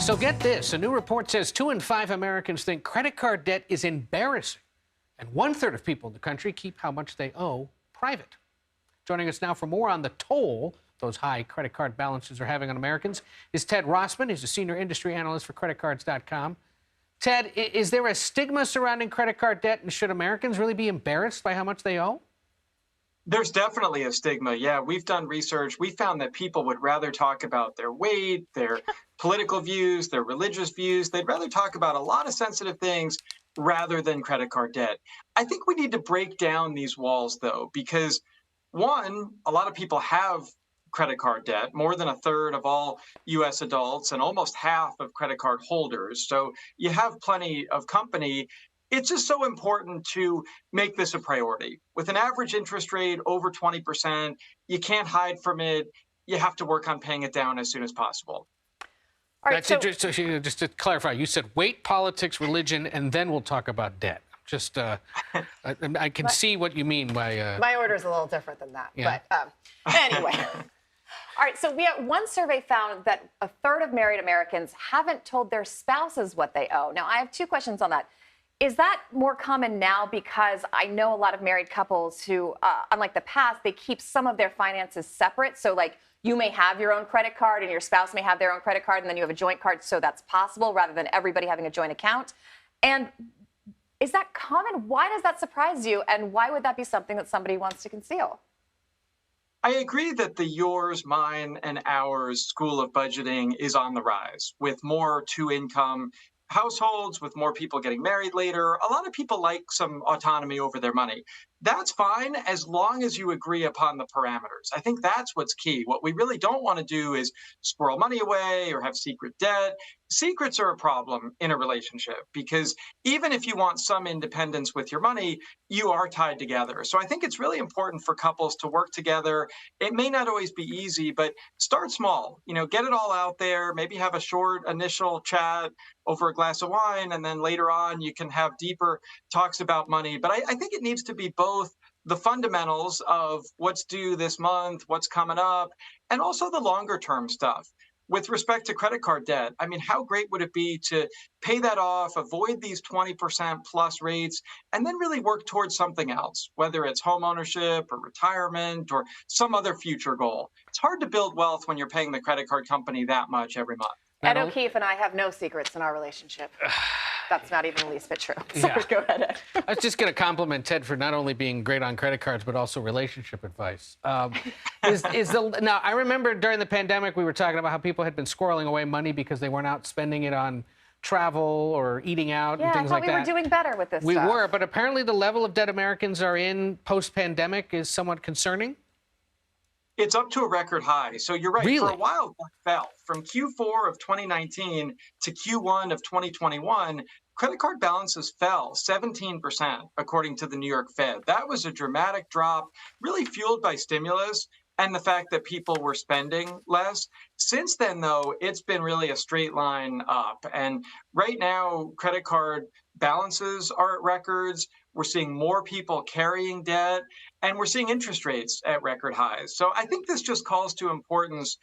So get this, a new report says 2 in 5 Americans think credit card debt is embarrassing, and 1/3 of people in the country keep how much they owe private. Joining us now for more on the toll those high credit card balances are having on Americans is Ted Rossman. He's a senior industry analyst for creditcards.com. Ted, is there a stigma surrounding credit card debt, and should Americans really be embarrassed by how much they owe? There's definitely a stigma. Yeah, we've done research. We found that people would rather talk about their weight, their political views, their religious views. They'd rather talk about a lot of sensitive things rather than credit card debt. I think we need to break down these walls, though, because one, a lot of people have credit card debt, more than 1/3 of all US adults and almost half of credit card holders. So you have plenty of company. It's just so important to make this a priority. With an average interest rate over 20%, you can't hide from it. You have to work on paying it down as soon as possible. All right, just to clarify, you said weight, politics, religion, and then we'll talk about debt. Just, I can see what you mean by... My order is a little different than that, yeah. But anyway. All right, so one survey found that 1/3 of married Americans haven't told their spouses what they owe. Now, I have two questions on that. Is that more common now? Because I know a lot of married couples who, unlike the past, they keep some of their finances separate. So, like, you may have your own credit card and your spouse may have their own credit card, and then you have a joint card, so that's possible rather than everybody having a joint account. And is that common? Why does that surprise you? And why would that be something that somebody wants to conceal? I agree that the yours, mine, and ours school of budgeting is on the rise with more two-income households, with more people getting married later. A lot of people like some autonomy over their money. That's fine as long as you agree upon the parameters. I think that's what's key. What we really don't want to do is squirrel money away or have secret debt. Secrets are a problem in a relationship because even if you want some independence with your money, you are tied together. So I think it's really important for couples to work together. It may not always be easy, but start small. Get it all out there. Maybe have a short initial chat over a glass of wine, and then later on you can have deeper talks about money. But I think it needs to be both the fundamentals of what's due this month, what's coming up, and also the longer term stuff. With respect to credit card debt, I mean, how great would it be to pay that off, avoid these 20% plus rates, and then really work towards something else, whether it's home ownership or retirement or some other future goal. It's hard to build wealth when you're paying the credit card company that much every month. Ed O'Keefe and I have no secrets in our relationship. That's not even the least bit true. So Yeah. go ahead, Ed. I was just going to compliment Ted for not only being great on credit cards, but also relationship advice. Now, I remember during the pandemic, we were talking about how people had been squirreling away money because they weren't out spending it on travel or eating out and things like that. Yeah, I thought we were doing better with this We stuff. were, but apparently the level of debt Americans are in post-pandemic is somewhat concerning. It's up to a record high. So you're right. Really? For a while, it fell. From Q4 of 2019 to Q1 of 2021, credit card balances fell 17%, according to the New York Fed. That was a dramatic drop, really fueled by stimulus and the fact that people were spending less. Since then, though, it's been really a straight line up. And right now, credit card balances are at records. We're seeing more people carrying debt, and we're seeing interest rates at record highs. So I think this just calls to importance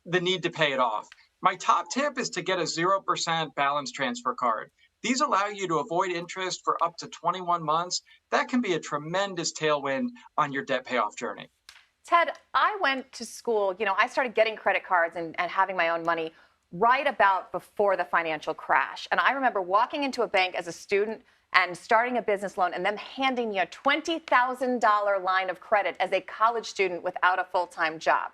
the need to pay it off. My top tip is to get a 0% balance transfer card. These allow you to avoid interest for up to 21 months. That can be a tremendous tailwind on your debt payoff journey. Ted, I went to school, I started getting credit cards and having my own money right about before the financial crash. And I remember walking into a bank as a student and starting a business loan and them handing me a $20,000 line of credit as a college student without a full-time job.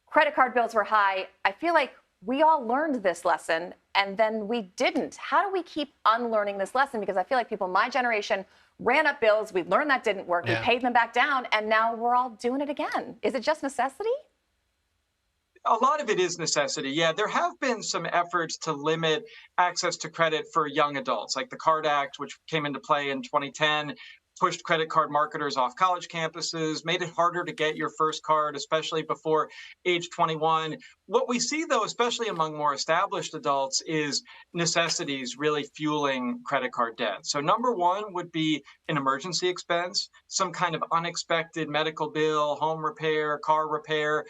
Credit card bills were high. I feel like we all learned this lesson and then we didn't. How do we keep unlearning this lesson? Because I feel like people my generation ran up bills. We learned that didn't work. Yeah. We paid them back down, and now we're all doing it again. Is it just necessity? A lot of it is necessity. Yeah, there have been some efforts to limit access to credit for young adults, like the Card Act, which came into play in 2010, pushed credit card marketers off college campuses, made it harder to get your first card, especially before age 21. What we see, though, especially among more established adults, is necessities really fueling credit card debt. So number one would be an emergency expense, some kind of unexpected medical bill, home repair, car repair.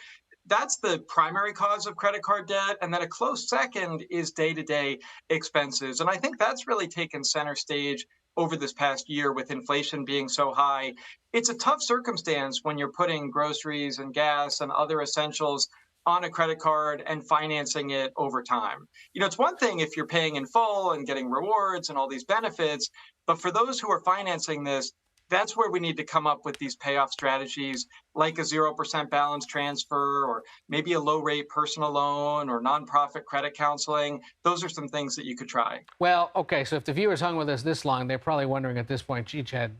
That's the primary cause of credit card debt. And then a close second is day-to-day expenses. And I think that's really taken center stage over this past year with inflation being so high. It's a tough circumstance when you're putting groceries and gas and other essentials on a credit card and financing it over time. It's one thing if you're paying in full and getting rewards and all these benefits, but for those who are financing this, that's where we need to come up with these payoff strategies like a 0% balance transfer or maybe a low rate personal loan or nonprofit credit counseling. Those are some things that you could try. Well, okay, so if the viewers hung with us this long, they're probably wondering at this point, gee, Chad,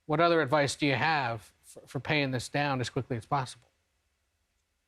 what other advice do you have for paying this down as quickly as possible?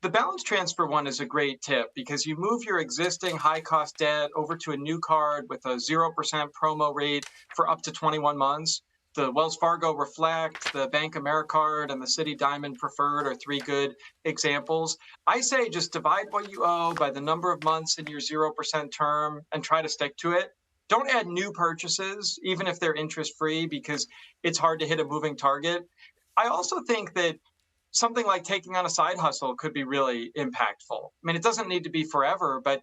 The balance transfer one is a great tip because you move your existing high cost debt over to a new card with a 0% promo rate for up to 21 months. The Wells Fargo Reflect, the Bank AmeriCard, and the Citi Diamond Preferred are three good examples. I say just divide what you owe by the number of months in your 0% term and try to stick to it. Don't add new purchases, even if they're interest free, because it's hard to hit a moving target. I also think that something like taking on a side hustle could be really impactful. I mean, it doesn't need to be forever, but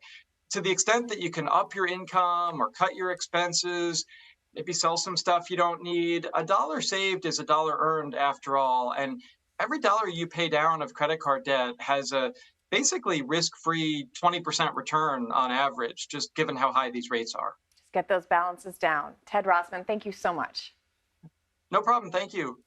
to the extent that you can up your income or cut your expenses, maybe sell some stuff you don't need, a dollar saved is a dollar earned after all. And every dollar you pay down of credit card debt has a basically risk-free 20% return on average, just given how high these rates are. Just get those balances down. Ted Rossman, thank you so much. No problem. Thank you.